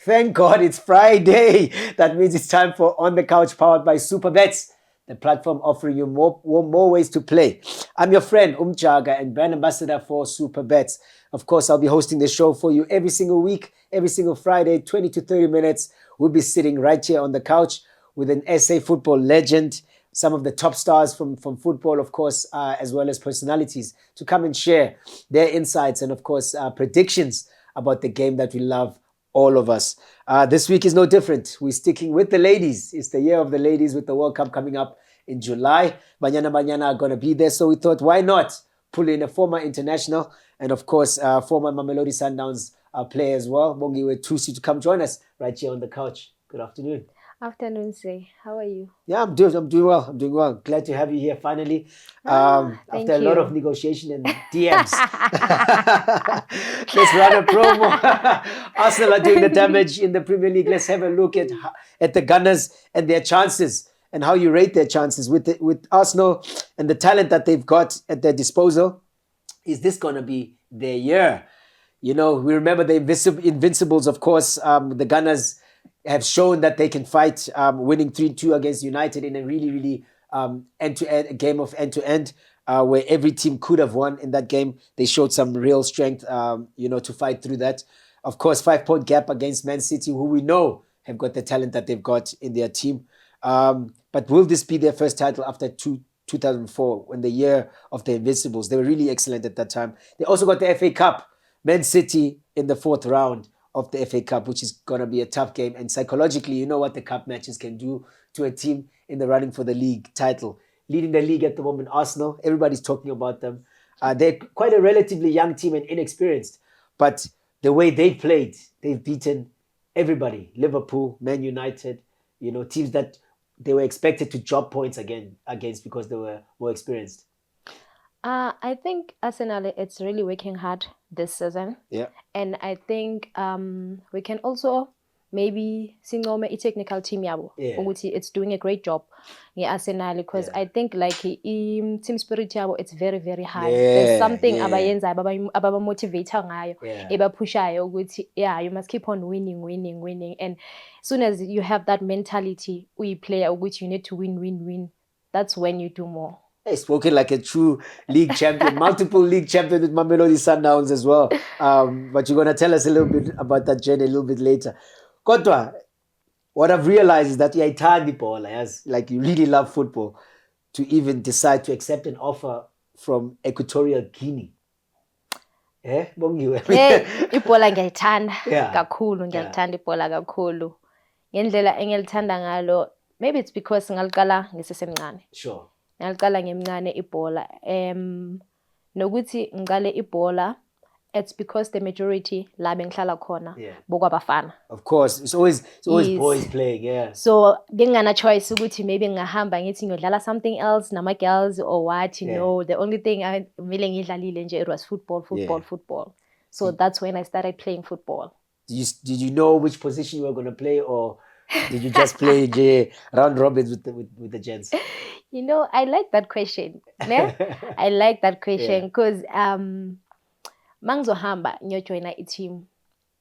Thank God it's Friday. That means it's time for On the Couch powered by Supabets, the platform offering you more ways to play. I'm your friend Umjaka and brand ambassador for Supabets. Of course, I'll be hosting the show for you every single week, every single Friday, 20 to 30 minutes. We'll be sitting right here on the couch with an SA football legend, some of the top stars from football, of course, as well as personalities to come and share their insights and, of course, predictions about the game that we love, all of us. This week is no different. We're sticking with the ladies. It's the year of the ladies with the World Cup coming up in July. Banyana are going to be there. So we thought, why not pull in a former international and, of course, former Mamelodi Sundowns player as well, Bongiwe Thusi, to come join us right here on the couch. Good afternoon. Afternoon, say. How are you? Yeah, I'm doing well. Glad to have you here finally. After a lot of negotiation and DMs. Let's run a promo. Arsenal are doing the damage in the Premier League. Let's have a look at the Gunners and their chances and how you rate their chances with Arsenal and the talent that they've got at their disposal. Is this going to be their year? You know, we remember the Invincibles, of course. The Gunners have shown that they can fight, winning 3-2 against United in a really end-to-end game of end-to-end, where every team could have won in that game. They showed some real strength, to fight through that. Of course, 5-point gap against Man City, who we know have got the talent that they've got in their team. But will this be their first title after 2004, when the year of the Invincibles? They were really excellent at that time. They also got the FA Cup, Man City in the fourth round of the FA Cup, which is going to be a tough game. And psychologically, you know what the cup matches can do to a team in the running for the league title. Leading the league at the moment, Arsenal, everybody's talking about them. They're quite a relatively young team and inexperienced. But the way they played, they've beaten everybody. Liverpool, Man United, teams that they were expected to drop points against because they were more experienced. I think Arsenal, it's really working hard this season. Yeah. And I think we can also maybe sincome a technical team yabo. Yeah. It's doing a great job in Arsenal because I think like team spirit yabo, it's very high. There's something abayenza ababa motivator ngayo, eba pushayo ukuthi you must keep on winning. And as soon as you have that mentality, we play which you need to win. That's when you do more. Hey, spoken like a true league champion, multiple league champion with Mamelodi Sundowns as well. But you're going to tell us a little bit about that journey a little bit later. Kodwa, what I've realized is that you're a ball, like you really love football, to even decide to accept an offer from Equatorial Guinea. Bongiwe. Ibhola ngiyayithanda kakhulu, ngiyalithanda ibhola kakhulu. Ngendlela engilithanda ngalo, maybe it's because ngaliqala ngisesemncane. Sure. Ngaliqala ngimncane ibhola. Nokuthi ngiqale ibhola, it's because the majority la bengihlala khona bokwabafana. Of course, it's always boys playing, So bengana choice ukuthi maybe ngahamba ngithi ngiyodlala something else nama girls or what, no. The only thing I vele ngidlalile nje it was football. So that's when I started playing football. Did you know which position you were going to play, or did you just play round robins with the gents? I like that question. I like that question because mangizohamba ngiyojoina a team.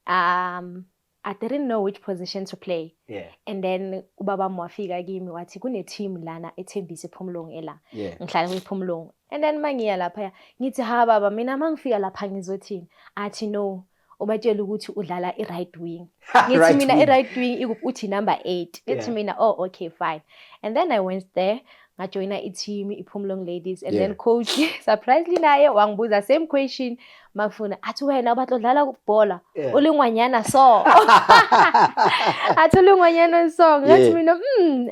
I didn't know which position to play. Yeah. And then ubaba mwafika kimi wathi kune team lana ethembise Phomolong ela. Ngihlala kwiPhomolong. And then mangiya lapha ngithi ha baba mina mangifika lapha ngizothini. Athi no. Ubatshela ukuthi udlala i-right wing. Ngithi mina i-right wing uthi number 8. Ngithi mina okay fine. And then I went there, ngajoina i-team iPhomolong Ladies, and then coach surprisingly naye wangibuza same question, mafuna athi wena batlodlala kubhola ulingwanyana so. Athi ulingwanyana so. Ngathi mina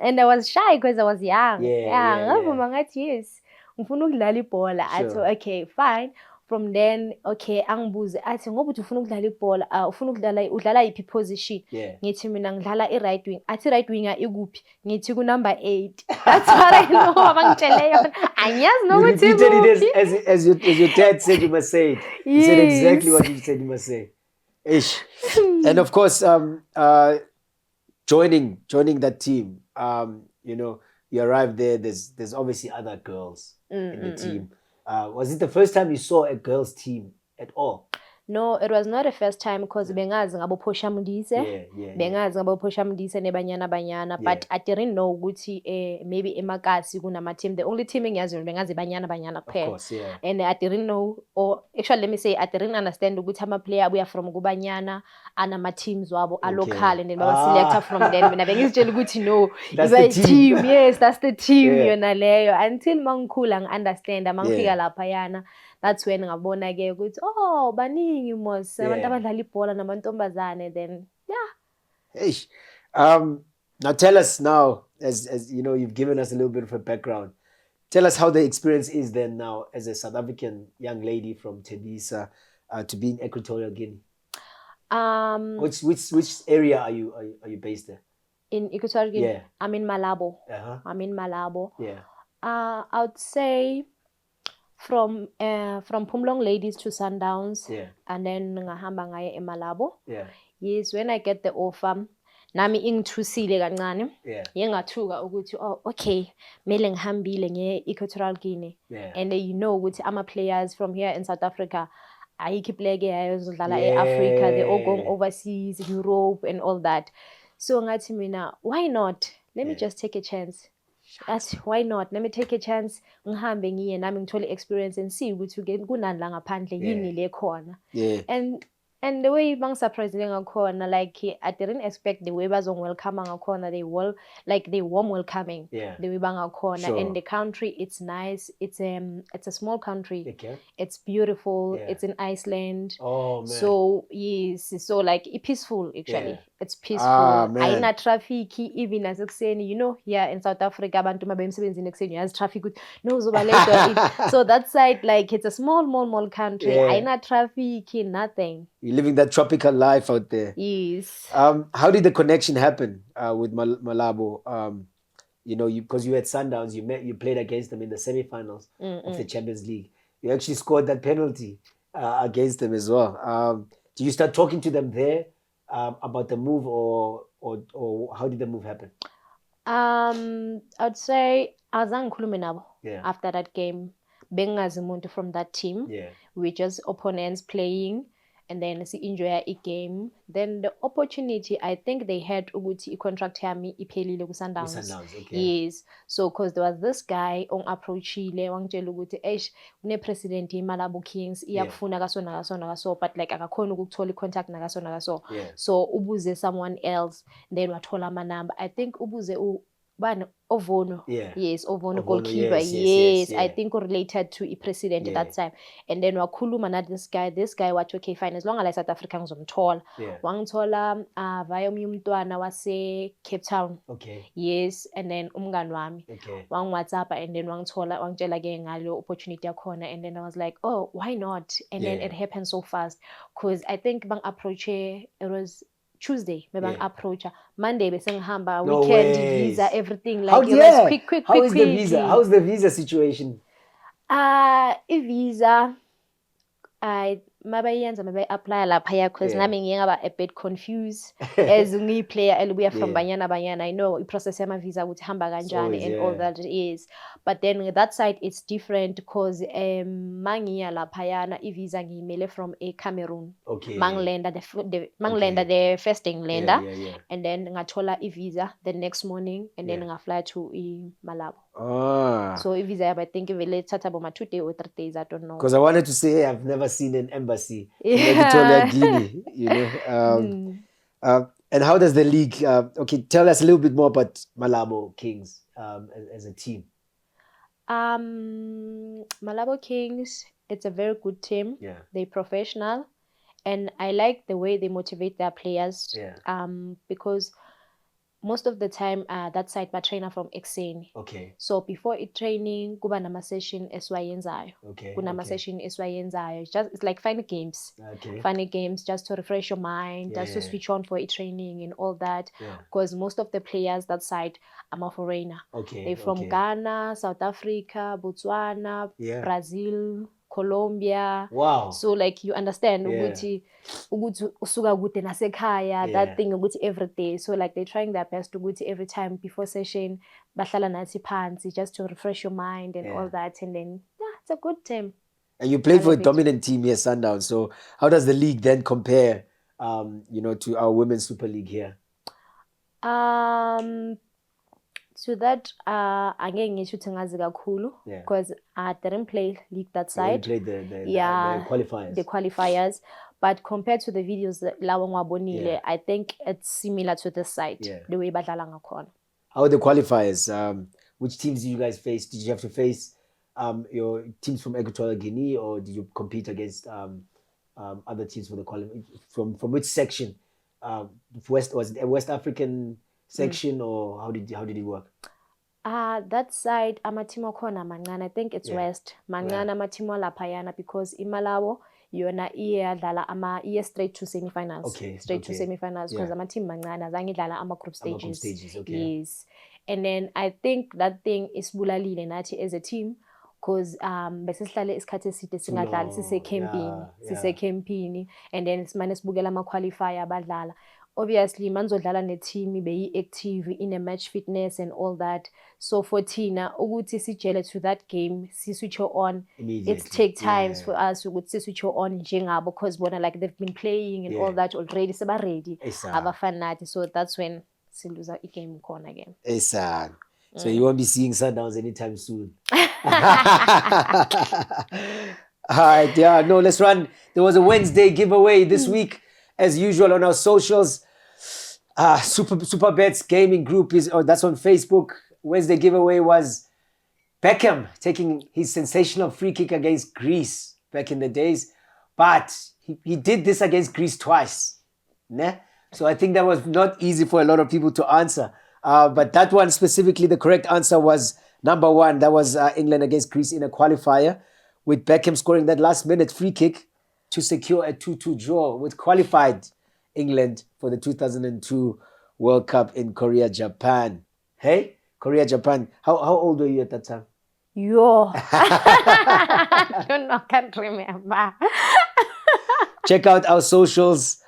and I was shy because I was young. Ngavuma ngathi yes. Ngifuna ukudlala ibhola. Athi okay fine. From then, okay, angibuze athi ngoba uthi ufuna ukudlala ibhola, ufuna udlala iphi position? Ngithi mina ngidlala i-right wing. Athi right winger ikuphi? Ngithi ku number 8. That's what I know abangitshele yona. Angiyazi nokuthi you repeated it as your dad said you must say it. He said exactly what you said you must say. Ish. And of course, joining that team, you arrived there, there's obviously other girls in the team. Was it the first time you saw a girls' team at all? No, it was not the first time because bengazi ngabo Phosha Mdise. Bengazi ngabo Phosha Mdise nebanyana. But I didn't know ukuthi maybe emakasi kunama team. The only team engiyaziyo bengazi banyana kuphela. Of course, yeah. And I didn't know, or actually let me say I didn't understand ukuthi ama player abuya from kubanyana anama teams wabo a local and then baba selector from them. Mina bengizitshela ukuthi no, that's the team. Yes, that's the team yona leyo. Until mangikhula ngi-understand mangifika lapha yana. That's when ngabona ke ukuthi baningi mos abantu abadlala ibhola namantombazane then Hey, now tell us now, as you know, you've given us a little bit of a background. Tell us how the experience is then now as a South African young lady from Tembisa to be in Equatorial Guinea. Which area are you based there? In Equatorial Guinea? Yeah. I'm in Malabo. I'm in Malabo. Yeah. I would say from Phomolong Ladies to Sundowns. Yeah. And then ngahamba ngaye eMalabo. Yeah. Yes, when I get the offer, nami ingithusile kancane. Yeah. Yengathuka ukuthi okay, mele ngihambile nge-Equatorial Guinea. Yeah. And you know ukuthi ama players from here in South Africa ayikho player ayozodlala e-Africa, they all going overseas, Europe and all that. So ngathi mina, why not? Let me just take a chance. That's why not? Let me take a chance. Ngihambe ngiye nami ngithole experience and see ukuthi kunani la ngaphandle yini le khona. Yeah. And the way bang surprised ngakhona, like I didn't expect the way bazong welcome ngakhona, they warm welcoming. Yeah. The way bang ngakhona. Sure. And the country, it's nice. It's a small country. Okay. It's beautiful. Yeah. It's in Iceland. Oh man. So yes, so like peaceful actually. Yeah. It's peaceful. Ayina traffic even as ekuseni, you know, here in South Africa abantu mabe emsebenzini ekuseni has traffic no zoba later. So that side, like it's a small country. Ayina traffic, nothing. You're living that tropical life out there. Yes. How did the connection happen with Malabo? You know, because you had Sundowns, you played against them in the semifinals of the Champions League. You actually scored that penalty against them as well. Do you start talking to them there about the move, or how did the move happen? I'd say azange ngikhulume nabo after that game. Bengazi umuntu from that team. Yeah. We just opponents playing. And then enjoy a game. Then the opportunity, I think they had ukuthi contract yami iphelile ku Sundowns. Okay. Yes. So because there was this guy on approachile wangitshela ukuthi une president Malabo Kings iyakufuna kaso but like akakhona ukuthola contact nakaso. Yeah. So ubuze someone else, then wathola ama number. I think ubuze Ovono. Yeah. Yes, Ovono goalkeeper. Yes. I think related to a president at that time. And then wakhuluma na this guy wathi okay fine, as long as South Africa ngizomthola. Wangithola via umntwana wase Cape Town. Okay. Yes, and then umngani wami. Okay. WhatsApp and then wangitshela ke ngalo opportunity yakhona, and then I was like, "Oh, why not?" And then it happened so fast because I think bang approach it was Tuesday, maybe approach Monday, besengihamba weekend visa, everything like it was quick. How is the visa? How's the visa situation? Visa, maybe apply lapha because nami ngiyaba a bit confused as ngiyiplayer elubuya from banyana. I know process yama visa ukuthi hamba kanjani and all that is. But then that side it's different because mangiya lapha visa ngiyimele from a Cameroon. Okay. Manglenda the first Englander. Yeah. And then ngathola visa the next morning and then ngafly to Malabo. So visa I think vele thatha about 2 days or 3 days, I don't know. Because I wanted to say I've never seen an embassy in Equatorial Guinea, you know. And how does the league? Okay, tell us a little bit more about Malabo Kings as a team. Malabo Kings, it's a very good team. Yeah. They're professional, and I like the way they motivate their players. Yeah. Because most of the time, that side by trainer from Exeni. Okay. So before training, kuba nama session eswayenzayo. Okay. Kuna session eswayenzayo. It's like funny games. Okay. Funny games just to refresh your mind, just to switch on for training and all that. Because most of the players that side are foreigner. Okay. They're from Ghana, South Africa, Botswana, Brazil, Colombia. Wow. So like you understand ukuthi usuka kude nasekhaya, that thing ukuthi every day. So like they're trying their best to ukuthi every time before session bahlala nathi phansi just to refresh your mind and all that, and then it's a good team. And you played for a dominant team here, Sundowns. So how does the league then compare, to our Women's Super League here? So that again ngisho ukuthi ngazi kakhulu because I didn't play league that side. You played the qualifiers. The qualifiers. But compared to the videos lawa ngiwabonile, I think it's similar to this side, the way badlala ngakhona. How are the qualifiers? Which teams did you guys face? Did you have to face your teams from Equatorial Guinea, or did you compete against other teams for the from which section? Was it a West African section, or how did it work? That side amateam akhona mancane. I think it's West. Mancane amateam laphayana because imalawo yona iye straight to semi-finals. Straight to semi-finals because amateam mancane azange idlala ama group stages. Yes. And then I think that thing is bulalile nathi as a team because besihlale isikhathi eside singadlali sise campaign and then simane sibukela ama qualifier abadlala. Obviously manzodlala ne-team beyi active in a match fitness and all that. So for Tina ukuthi sijele to that game switch on, it take times for us ukuthi switch on njengabo because bona like they've been playing and all that already seba ready abafana nathi. So that's when siluza i-game khona again. So you won't be seeing Sundowns anytime soon. Alright, let's run. There was a Wednesday giveaway this week, as usual on our socials. Supabets gaming group that's on Facebook. Wednesday giveaway was Beckham taking his sensational free kick against Greece back in the days, but he did this against Greece twice. So I think that was not easy for a lot of people to answer. But that one specifically, the correct answer was number 1. That was England against Greece in a qualifier, with Beckham scoring that last-minute free kick to secure a 2-2 draw with qualified England for the 2002 World Cup in Korea, Japan. Hey, Korea, Japan. How old were you at that time? I don't know, I can't remember. Check out our socials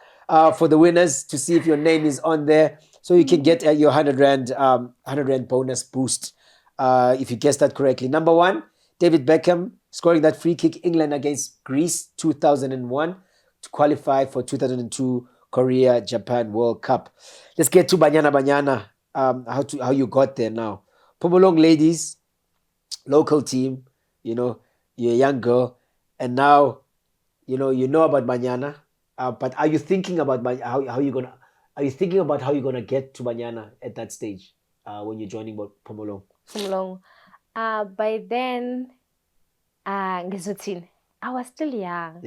for the winners to see if your name is on there. So you can get your 100 Rand bonus boost if you guessed that correctly. Number 1, David Beckham scoring that free kick, England against Greece 2001 to qualify for 2002 Korea Japan World Cup. Let's get to Banyana. How you got there now. Pumulong Ladies, local team, you're a young girl, and now you know about Banyana. But are you thinking about how you're gonna? Are you thinking about how you're gonna get to Banyana at that stage when you're joining Pumulong? By then, I was still young.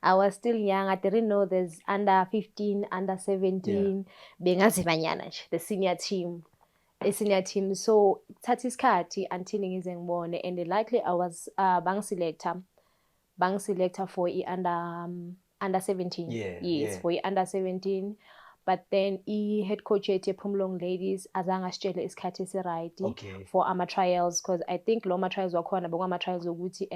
I was still young. I didn't know there's under 15, under 17, bengazi Banyana, the senior team. A senior team. So thathi isikhathi until ngize ngibone, and likely I was bank selector for under 17. For under 17. But then head coach at Pumulong Ladies azange asitshele isikhathi esiright for ama trials, because I think loma trials wakhona ama trials ukuthi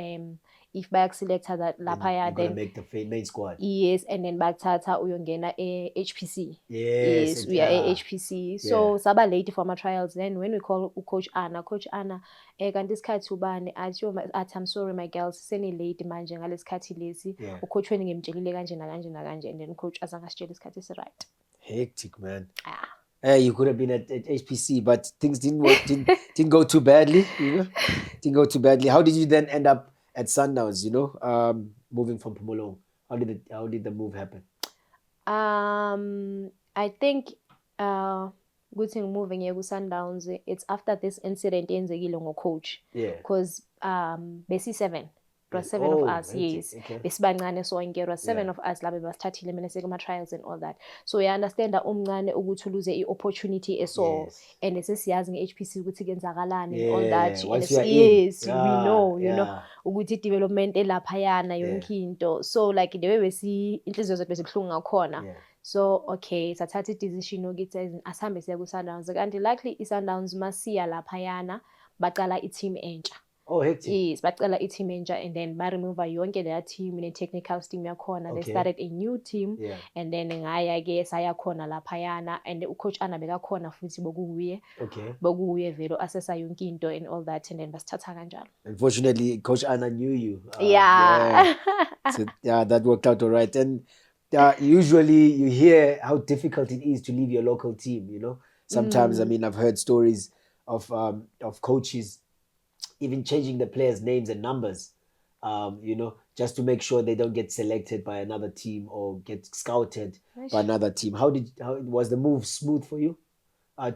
if bayakuselecta that lapha then make the main squad. Yes, and then bakuthatha uyongena HPC. Yes, we are HPC. So saba late for ama trials. Then when we call Coach Anna kanti isikhathi ubani athi I'm sorry my girls seni late manje ngalesikhathi lesi ucoach wena ngimtshelile kanje nakanje, and then coach azange asitshele isikhathi esiright. Hectic, man. You could have been at HPC, but things didn't go too badly, Didn't go too badly. How did you then end up at Sundowns, moving from Pumulong? How did the move happen? I think good thing moving here to Sundowns, it's after this incident yenzekile ngocoach. Because besi 7. There were 7 of us, yes. Besibancane sonke, there were 7 of us la bebasithathile mina sekuma trials and all that. So we understand that umncane ukuthi uluze i-opportunity eso, and sesiyazi nge-HPC ukuthi kenzakalani and all that. Yes, we know, ukuthi development elaphayana yonke into. So like the way we see inhliziyo zethu besibhlungu ngakhona. So okay, sathatha i-decision ukuthi asihambe siya ku-Sundowns. Kanti likely i-Sundowns masiya laphayana baqala i-team entsha. Oh, hectic. Yes, bacala i-team manager and then ba-remove yonke leya team ne-technical team yakhona. They started a new team. Yeah. And then ngaya-ke sayakhona laphayana and ucoach Ana bekakhona futhi bokuwuye. Okay. Bokuwuye vele assessa yonke into and all that and then basithatha kanjalo. Unfortunately, Coach Anna knew you. Yeah. So yeah, that worked out all right. And usually you hear how difficult it is to leave your local team, you know. Sometimes, I mean, I've heard stories of coaches even changing the players' names and numbers, you know, just to make sure they don't get selected by another team or get scouted by another team. How was the move smooth for you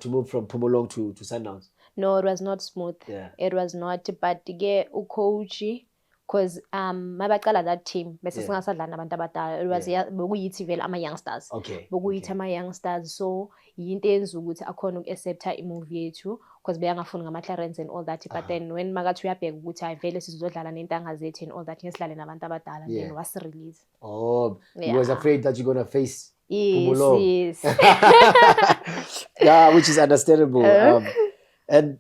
to move from Pumulong to Sundowns? No, it was not smooth. Yeah. It was not, but ke ucoach because mabaqala that team bese singasadlala nabantu abadala. It was bokuyithi vele ama-youngsters. Okay. Bokuyithi ama-youngsters, so yinto eyenza ukuthi akhona uku-accepta i-move yethu because beyangafuni ngama-clearance and all that. But then when makathi uyabheka ukuthi hayi vele sizodlala nentanga zethu and all that ngesidlale nabantu abadala, then wasi-release. Oh, you was afraid that you're going to face Yes. Yeah, which is understandable. And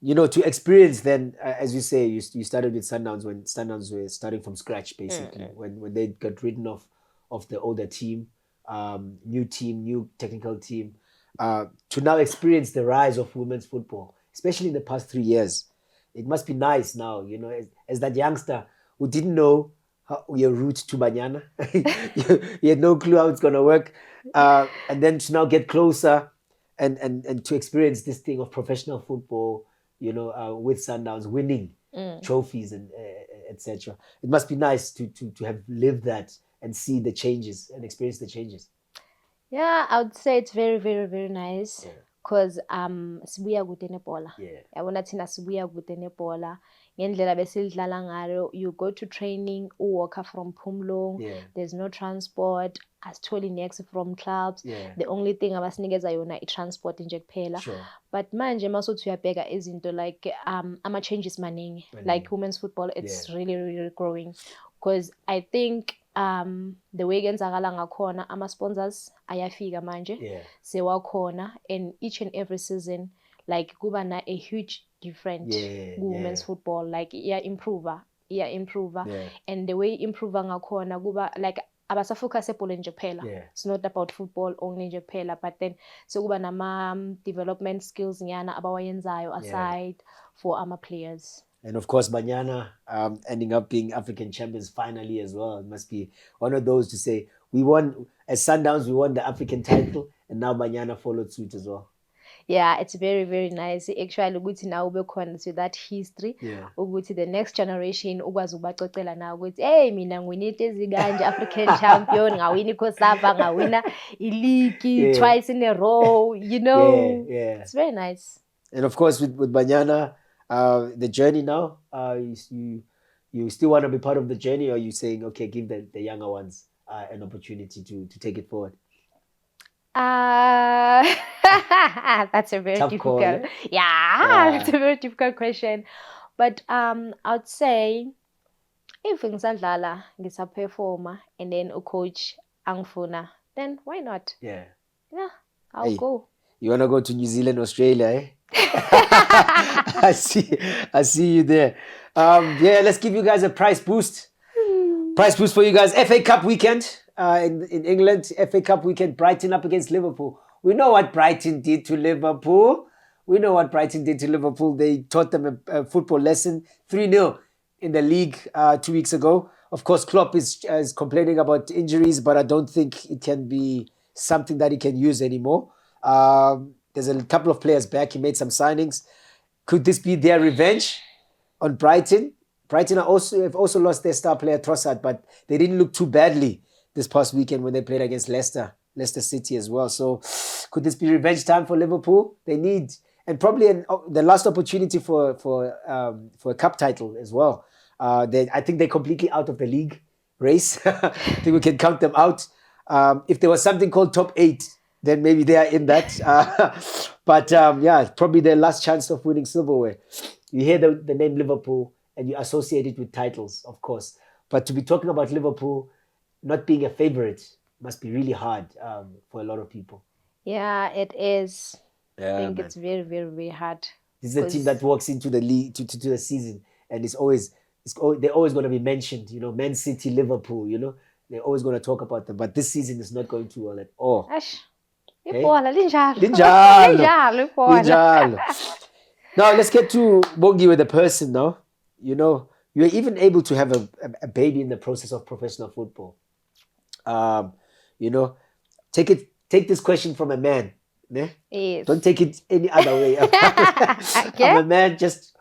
you know, to experience then, as you say, you started with Sundowns when Sundowns were starting from scratch, basically, when they got rid of the older team, new technical team, to now experience the rise of women's football, especially in the past 3 years. It must be nice now, you know, as that youngster who didn't know your route to Banyana. You had no clue how it's going to work. And then to now get closer and to experience this thing of professional football, you know, with Sundowns winning trophies and etc. It must be nice to have lived that and see the changes and experience the changes. Yeah, I would say it's very, very, very nice because sibuya kude nebhola. Yabona thina sibuya kude nebhola. Ngendlela besilidlala ngayo, you go to training, uwalk from Pumulong, there's no transport, asitholi next from clubs. The only thing abasinikeza yona i-transport nje kuphela. But manje masuthi uyabheka izinto like ama-changes maningi. Like women's football, it's really, really growing. Because I think the way kenzakala ngakhona ama-sponsors ayafika manje sewakhona, and each and every season like kuba na a huge different women's football, like improve, and the way improve ngakhona kuba like abasafocus ebholeni nje kuphela. It's not about football only nje kuphela, but then so kuba nama development skills nyana abawayenzayo aside for ama players. And of course, Banyana ending up being African champions finally as well. It must be one of those to say, we won, as Sundowns, we won the African title, and now Banyana followed suit as well. Yeah, it's very, very nice. Actually, ukuthi now ube khona to that history. Ukuthi the next generation ukwazi ukubacocela now ukuthi hey mina ngiwinile ezikanje African champion, ngawina iCOSAFA, ngawina ileague twice in a row, you know. It's very nice. And of course with Banyana, the journey now, you still want to be part of the journey, or are you saying, okay, give the younger ones an opportunity to take it forward? That's a very difficult call, that's a very difficult question. But I would say if ngisadlala ngisa-performa and then a coach angifuna, then why not? I'll go. You want to go to New Zealand, Australia, eh? I see you there. Let's give you guys a price boost. Price boost for you guys. FA Cup weekend in England. FA Cup weekend. Brighton up against Liverpool. We know what Brighton did to Liverpool. They taught them a football lesson. 3-0 in the league 2 weeks ago. Of course, Klopp is complaining about injuries, but I don't think it can be something that he can use anymore. There's a couple of players back. He made some signings. Could this be their revenge on Brighton? Brighton have also lost their star player Trossard, but they didn't look too badly this past weekend when they played against Leicester City as well. So could this be revenge time for Liverpool? They need, and probably the last opportunity for a cup title as well. I think they're completely out of the league race. I think we can count them out. If there was something called top 8, then maybe they are in that. But probably their last chance of winning silverware. You hear the name Liverpool and you associate it with titles, of course. But to be talking about Liverpool not being a favorite must be really hard for a lot of people. Yeah, it is. I think it's very, very, very hard. This is a team that walks into the league, to the season and they're always going to be mentioned. You know, Man City, Liverpool. You know, they're always going to talk about them. But this season is not going too well at all. Ash. Okay? Ibola linjalo. Linjalo. Linjalo ibola. Linjalo. Now let's get to Bongiwe the person now. You know, you're even able to have a baby in the process of professional football. You know, take this question from a man. Ne? Yes. Don't take it any other way. Okay. I'm a man just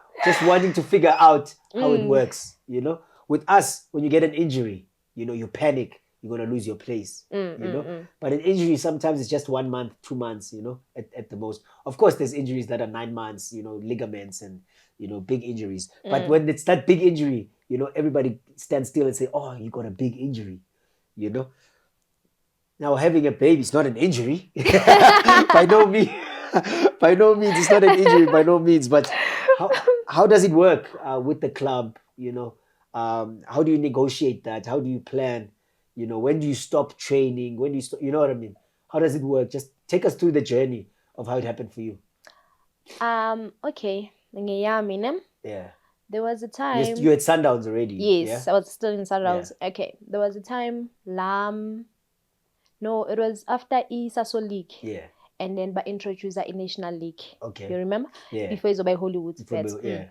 wanting to figure out how it works. You know, with us, when you get an injury, you know, you panic. You're going to lose your place, you know. But an injury, sometimes it's just 1 month, 2 months, you know, at the most. Of course, there's injuries that are 9 months, you know, ligaments and, you know, big injuries. But when it's that big injury, you know, everybody stands still and say, oh, you got a big injury, you know. Now, having a baby is not an injury. By no means. By no means. It's not an injury, by no means. But how does it work with the club, you know? How do you negotiate that? How do you plan? You know, when do you stop training? When do you stop? You know what I mean? How does it work? Just take us through the journey of how it happened for you. Okay. Yeah. There was a time. Yes, you had Sundowns already. Yes, yeah? I was still in Sundowns. Yeah. Okay. There was a time no, it was after Sasso League. Yeah. And then by introduce a National League. Okay. You remember? Yeah. Before it's by Hollywood Bets. Yeah.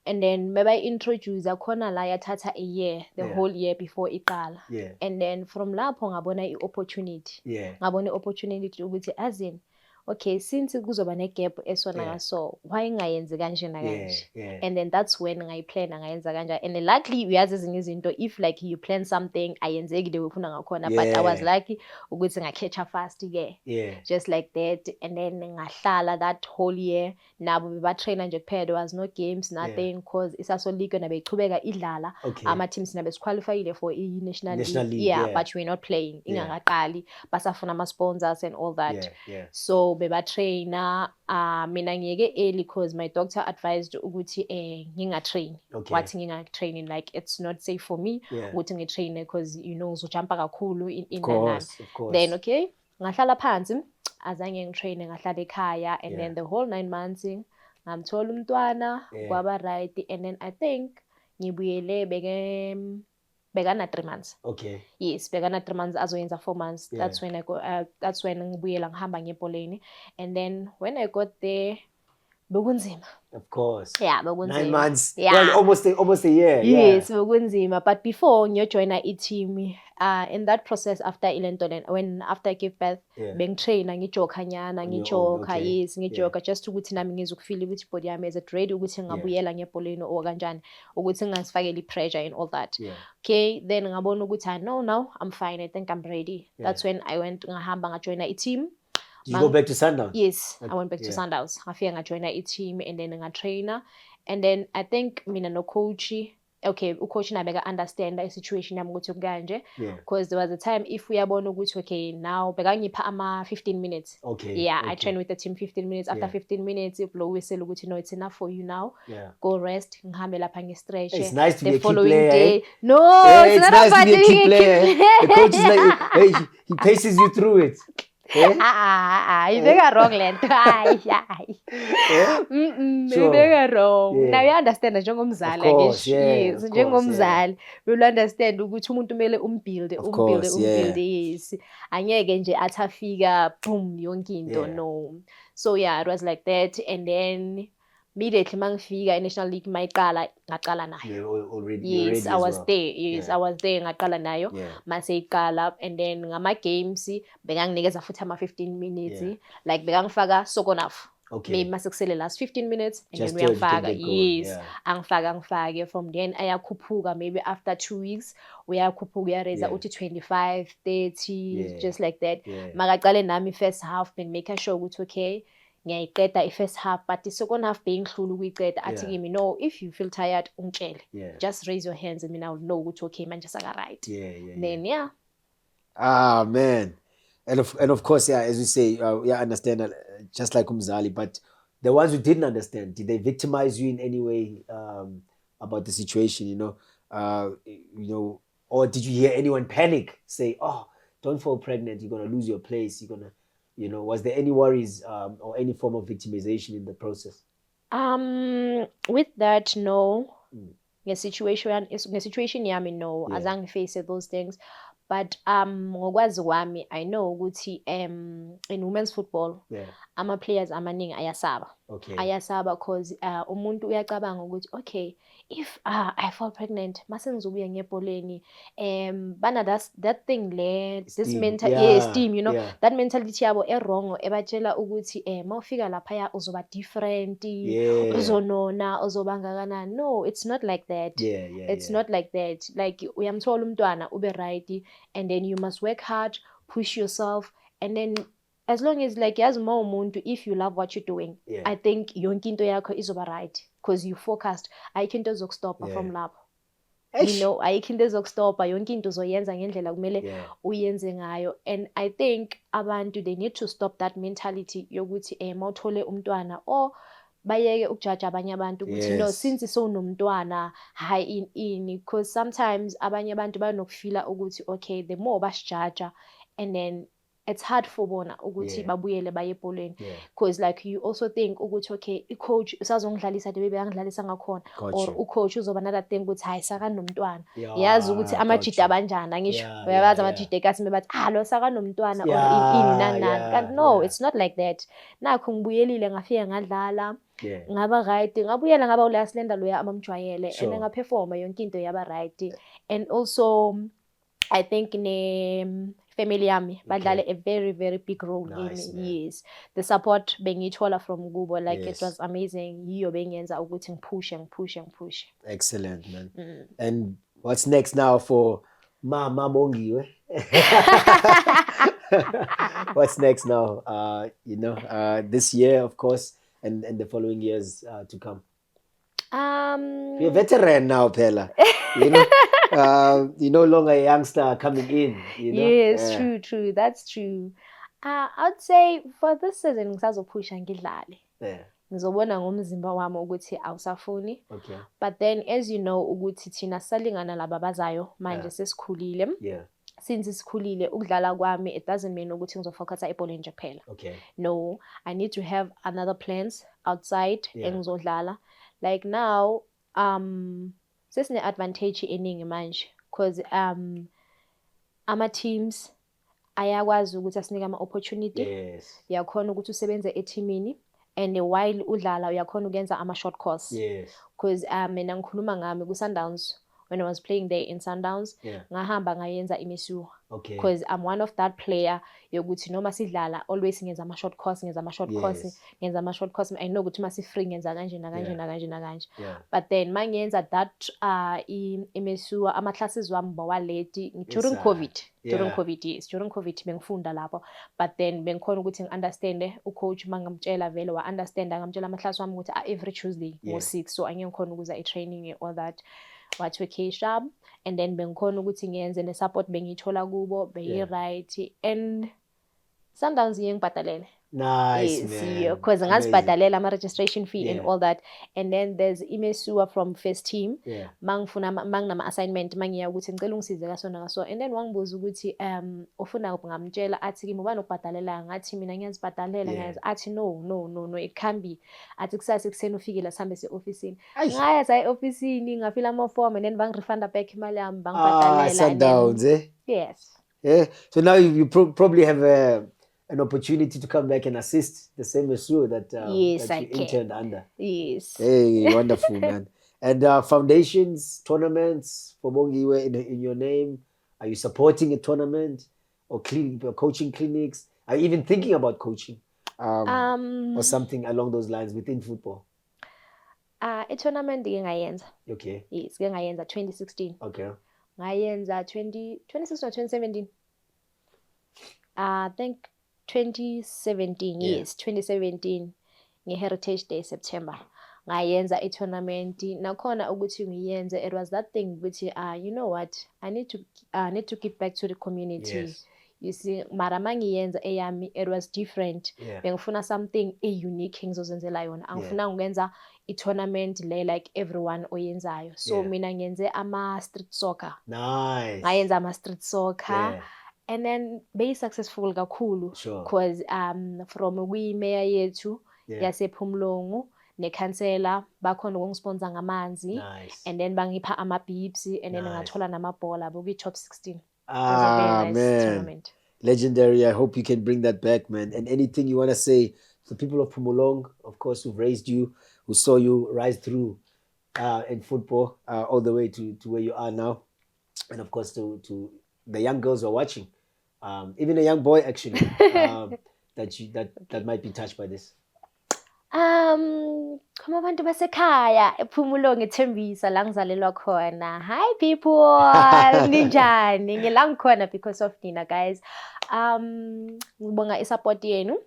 And then maybe introduce a corner la tata a year, the whole year before Iqala. Yeah. And then from lapho ngabona opportunity. Yeah. Ngabona opportunity ukuthi as in, okay, since kuzoba ne-gap esona so why ngayenzi kanje na kanje. And then that's when ngayiplan ngayenza kanje. And then luckily uyazi ezinye izinto, if like you plan something ayenzeki the ufuna ngakhona, but I was lucky ukuthi ngaketcha fast ke. Yeah. Just like that. And then ngahlala that whole year nabo bebatraina nje kuphela, there was no games, nothing, because Isaso League na beyichubeka idlala. Ama teams na besiqualified for National League. Yeah, but we're not playing. Ingakaqali basafuna ama sponsors and all that. So bebatraina mina ngiyeke early because my doctor advised ukuthi ngingatrain. Wathi ngingatraining, like it's not safe for me ukuthi ngitrain because you know uzojumpa kakhulu in of course. Then okay, ngahlala phansi azange ngitrain, ngahlala ekhaya, and then the whole 9 months ngamthola umntwana kwaba right, and then I think ngibuyele bekana 3 months. Okay. Yes, bekana 3 months azoyenza 4 months. That's when I go that's when ngibuyela ngihamba ngebholeni. And then when I got there bekunzima. Of course. Yeah, bekunzima. 9 months. Yeah. Well, almost a year. Yes, bekunzima. But before ngiyojoina i-team, in that process after after I gave birth, bengitraina ngijoka nyana, ngijoka, yes, ngijoka just ukuthi nami ngizokufeel ukuthi body yami is ready ukuthi ngabuyela ngebholeni or kanjani, ukuthi ngasifakeli pressure and all that. Okay, then ngabona ukuthi no, now I'm fine. I think I'm ready. That's when I went ngahamba ngajoina i-team. Did you go back to Sundowns? Yes, I went back to Sundowns. Ngafika ngajoina i-team and then ngatrainer. And then I think mina no coach, okay, ucoach na beka understand the situation yami ukuthi kanje, because there was a time if uyabona ukuthi okay, now beka ngipha ama 15 minutes. Okay. Yeah, I train with the team 15 minutes. After 15 minutes blow whistle ukuthi no, it's enough for you now. Go rest, ngihambe lapha ngi-stretch. It's nice to the be a key following player. Day. No, it's not nice to be a key player. The coach is like, hey, he paces you through it. You make a wrong lento. You make a wrong. Now you understand njengomzali ngisho. Yes, njengomzali. Will understand ukuthi umuntu kumele umbuild. Yes. Angeke nje athafika boom yonke into, no. So yeah, it was like that. And then immediately mangifika i-National League ngaqala nayo. Yes, I was there. Yes, I was there ngaqala nayo. Mase iqala, and then ngama games bekanginikeza futhi ama 15 minutes, like bekangifaka sokonaf. Okay. Maybe mase last 15 minutes and just then uyangifaka. Yes. Angifaka from then ayakhuphuka maybe after 2 weeks uyakhuphuka uyareza uthi 25, 30, just like that. Makaqale nami first half ben make sure ukuthi okay, ngiyayiqeda i-first half, but i-second half bengihlula ukuyiqeda. Athi kimi, no, if you feel tired ungitshele, just raise your hands and I will know ukuthi okay manje saka right. Then man, and of course, as you say, understand just like Umzali, but the ones who didn't understand, did they victimize you in any way about the situation, you know, or did you hear anyone panic, say, oh, don't fall pregnant, you're gonna lose your place, you're gonna, you know, was there any worries or any form of victimization in the process? With that, no. nge-situation yami no azange face those things. But ngokwazi kwami I know ukuthi in women's football ama-players amaningi ayasaba cause umuntu uyacabanga ukuthi okay, if I fall pregnant mase ngizobuya ngebholeni bana that thing le this mental esteem, you know, that mentality yabo wrong ebatshela ukuthi mawufika lapha uzoba different, uzonona, uzobangakanani. No, it's not like that. It's not like that. Like uyamthola umntwana ube right, and then you must work hard, push yourself, and then as long as like yazi uma umuntu, if you love what you're doing, I think yonke into yakho izoba right because you focused. Ayikho into ezokustopa from lapho. You know, ayikho into ezokustopa, yonke into uzoyenza ngendlela kumele uyenze ngayo. And I think abantu they need to stop that mentality yokuthi mawuthole umntwana or bayeke ukujaja abanye abantu ukuthi no, since sowunomntwana hayi ini, because sometimes abanye abantu banokufila ukuthi okay, the more basijaja and then it's hard for bona ukuthi babuyele baye ebholeni because like you also think ukuthi okay, i-coach usazongidlalisa de bebeyangidlalisa ngakhona, or u-coach uzoba nala thing ukuthi hayi sakanomntwana, yazi ukuthi amajida abanjani angisho, uyabazi amajida ekasime bathi lo sakanomntwana or ini nani. Kanti no, it's not like that. Nakho ngibuyelile ngafika ngadlala ngaba right, ngabuyela ngaba ula slender loya amamjwayele and ngaperforma yonke into yaba right. And also I think family yami badlala a very very big role in me. Yes, the support bengithola from kubo, like it was amazing. Yiyo bengenza ukuthi ngipush. Excellent, man. And what's next now for Mama Bongiwe? What's next now? You know, this year of course, and the following years to come. You're a veteran now, Pella. You know, you're no longer a youngster coming in. You know? Yes, true. That's true. I'd say for this season ngisazopusha ngidlale. Ngizobona ngomzimba wami ukuthi awusafuni. But then as you know ukuthi thina salingana laba bazayo manje sesikhulile. Since sikhulile ukudlala kwami, it doesn't mean ukuthi ngizofocus ebholeni nje kuphela. No, I need to have another plans outside engizodlala. Like now sesine advantage eningi manje because ama teams ayakwazi ukuthi asinike ama opportunity. Uyakhona ukuthi usebenze eteamini, and while udlala uyakhona ukwenza ama short course. Because mina ngikhuluma ngami ku Sundowns, when I was playing there in Sundowns, ngahamba ngayenza imisuwa. Because I'm one of that player yokuthi noma sidlala always ngenza ama short course. I know ukuthi mase free ngenza kanje. But then mangenza that imisuwa ama classes wami bawaleti during COVID. During COVID bengifunda lapho. But then bengikhona ukuthi ngiunderstand ucoach mangamtshela vele wa understand, ngamtshela ama class wami ukuthi every Tuesday ngo6, so angikhona ukuza e-training all that. Watwe sharp, and then bengikhona ukuthi ngiyenze ne support bengithola kubo right, and Sundowns ngibhadalele. Nice, man. Because ngazibhadalela ama registration fee and all that. And then there's imesua from first team. Manginama assignment mangiya ukuthi ngicela ungisize kaso. And then wangibuza ukuthi ufuna ngamtshela athi kimi ubani ukubhadalela, ngathi mina ngiyazibhadalela ngazi. Athi no, it can be. Athi kusasa ekuseni ufikile sihambe se-officeini. Ngaya sa e-officeini ngafila ama form and then bangirefunda back imali yami bangibhadalela. Sundowns, Yes. Yeah. So now you probably have an opportunity to come back and assist the same as you that you interned under. Yes. Hey, wonderful, man. And foundations, tournaments for Bongiwe in your name. Are you supporting a tournament or coaching clinics? Are you even thinking about coaching or something along those lines within football? A tournament ngayenza. Okay. Yes, ngayenza 2016. Okay. Ngayenza 2016 or 2017. I think 2017, yes, 2017 nge-Heritage Day September ngayenza tournament nakhona ukuthi ngiyenze. It was that thing ukuthi you know what, I need to give back to the community. You see, mara mangiyenza eyami it was different. Bengifuna something unique ngizozenzela yona. Angifuna ngenza tournament le like everyone oyenzayo. So mina ngenze ama street soccer. Nice. Ngayenza ama street soccer. And then be successful kakhulu because from mayor yethu yasephumlongo nekhansela bakhona ukungisponsor ngamanzi. Nice. And then bangipha ama-beeps and then ngathola namabhola bokuyi top 16. It was a Ah, very nice man. tournament. Legendary. I hope you can bring that back, man. And anything you want to say to the people of Phomolong, of course, who've raised you, who saw you rise through in football all the way to where you are now. And of course, to the young girls who are watching, even a young boy, actually, that might be touched by this. Khona abantu basekhaya ePhumulong eThembisa la ngizalelwa khona. Hi people, ninjani? Ngila ngikhona because of nina guys. Ngibonga isupport yenu.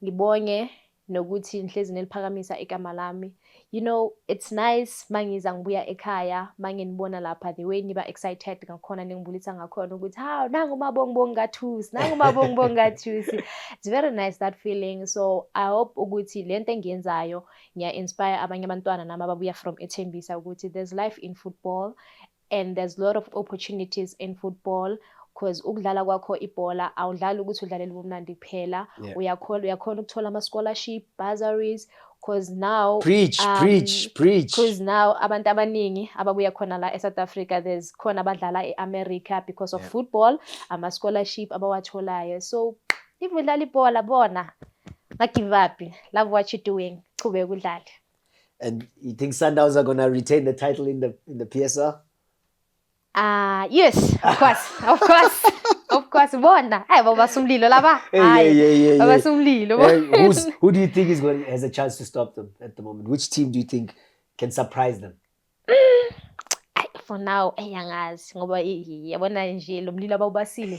Ngibonge nokuthi nihlezi neliphakamisa igama lami. You know, it's nice mangiza ngibuya ekhaya, manginibona lapha the way niba excited ngakhona ningibulisa ngakhona ukuthi hawu nangu mabongbonga Thusi, nangu mabongbonga Thusi. It's very nice that feeling. So I hope ukuthi lento engiyenzayo ngiya inspire abanye abantwana nami ababuya from eThembisa ukuthi there's life in football and there's a lot of opportunities in football. Because ukudlala kwakho ibhola awudlali ukuthi udlalele ubumnandi kuphela. Uyakhona ukuthola ama-scholarship, bursaries. Because now preach. Because now abantu abaningi ababuya khona la eSouth Africa, there's khona abadlala eAmerica because of football, ama-scholarship abawatholayo. So if udlala ibhola bona, give up. Love what you're doing. Chubeka udlale. And you think Sundowns are gonna retain the title in the PSL? Yes, of course. Of course, bona. Hey, babasumlilo laba. Yeah. Babasumlilo. Who do you think has a chance to stop them at the moment? Which team do you think can surprise them? For now, angazi ngoba yabona nje lo mlilo abawubasile.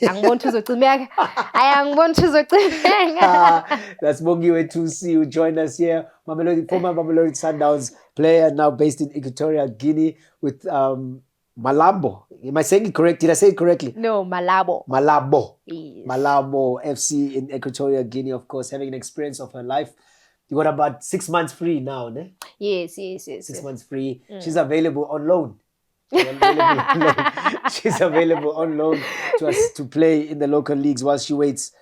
Angiboni ukuthi uzocimeka. Angiboni ukuthi uzocimeka. That's Bongiwe Thusi who joined us here. Former Mamelodi Sundowns player, now based in Equatorial Guinea with Malabo. Am I saying it correct? Did I say it correctly? No, Malabo. Yes. Malabo FC in Equatorial Guinea, of course, having an experience of her life. You got about 6 months free now, ne? Yes. 6 months free. She's available on loan. She's available on loan to us to play in the local leagues while she waits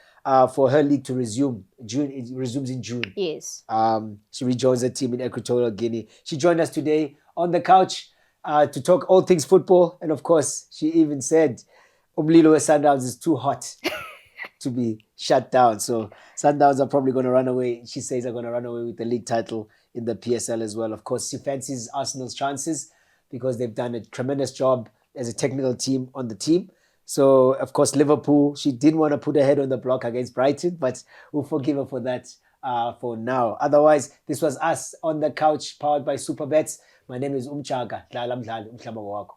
for her league to resume. It resumes in June. Yes. She rejoins the team in Equatorial Guinea. She joined us today on the couch to talk all things football. And of course, she even said, Umlilo Sundowns is too hot to be shut down. So Sundowns are probably going to run away. She says they're going to run away with the league title in the PSL as well. Of course, she fancies Arsenal's chances because they've done a tremendous job as a technical team on the team. So, of course, Liverpool, she didn't want to put her head on the block against Brighton, but we'll forgive her for that for now. Otherwise, this was us on the couch, powered by Supabets. My name is Umjaka. Dlala mdlalo, umhlaba wakho.